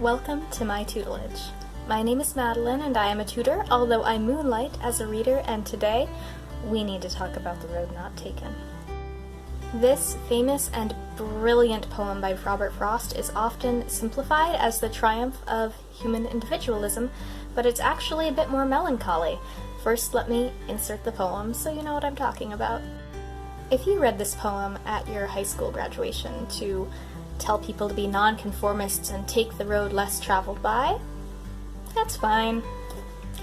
Welcome to my tutelage. My name is Madeline and I am a tutor, although I moonlight as a reader, and today we need to talk about The Road Not Taken. This famous and brilliant poem by Robert Frost is often simplified as the triumph of human individualism, but it's actually a bit more melancholy. First, let me insert the poem so you know what I'm talking about. If you read this poem at your high school graduation to tell people to be non-conformists and take the road less traveled by, that's fine.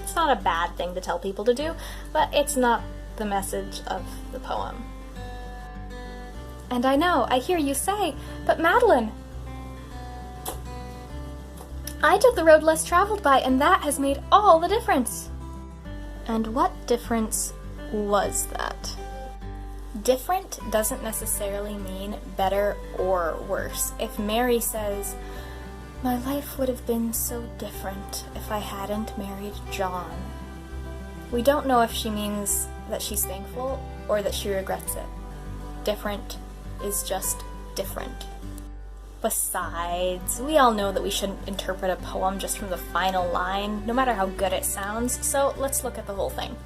It's not a bad thing to tell people to do, but it's not the message of the poem. And I know, I hear you say, but Madeline, I took the road less traveled by, and that has made all the difference. And what difference was that? Different doesn't necessarily mean better or worse. If Mary says, "My life would have been so different if I hadn't married John," we don't know if she means that she's thankful or that she regrets it. Different is just different. Besides, we all know that we shouldn't interpret a poem just from the final line, no matter how good it sounds, so let's look at the whole thing.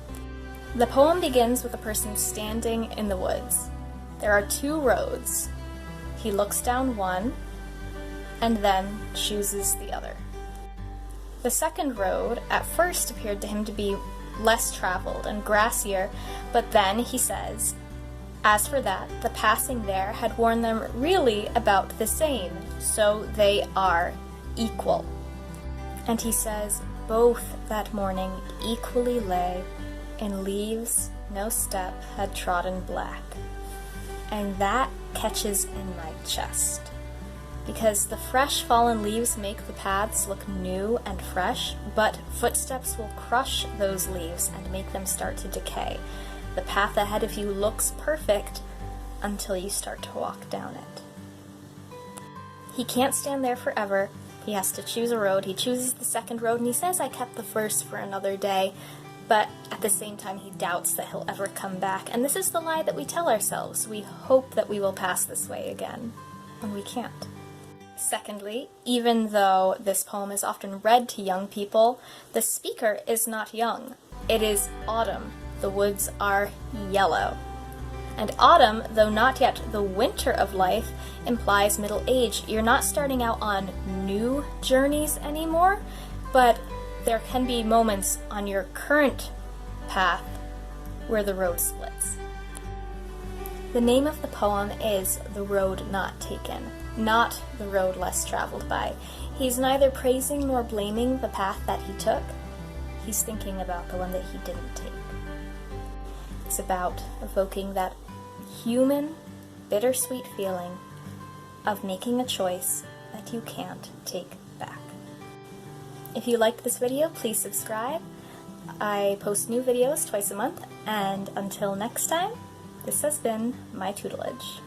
The poem begins with a person standing in the woods. There are two roads. He looks down one, and then chooses the other. The second road at first appeared to him to be less traveled and grassier, but then he says, as for that, the passing there had worn them really about the same, so they are equal. And he says, both that morning equally lay, in leaves no step had trodden black. And that catches in my chest, because the fresh fallen leaves make the paths look new and fresh, but footsteps will crush those leaves and make them start to decay. The path ahead of you looks perfect until you start to walk down it. He can't stand there forever. He has to choose a road. He chooses the second road, and he says, I kept the first for another day. But at the same time, he doubts that he'll ever come back. And this is the lie that we tell ourselves. We hope that we will pass this way again, when we can't. Secondly, even though this poem is often read to young people, the speaker is not young. It is autumn. The woods are yellow. And autumn, though not yet the winter of life, implies middle age. You're not starting out on new journeys anymore, but there can be moments on your current path where the road splits. The name of the poem is The Road Not Taken, not the road less traveled by. He's neither praising nor blaming the path that he took. He's thinking about the one that he didn't take. It's about evoking that human, bittersweet feeling of making a choice that you can't take back. If you liked this video, please subscribe. I post new videos twice a month, and until next time, this has been my tutelage.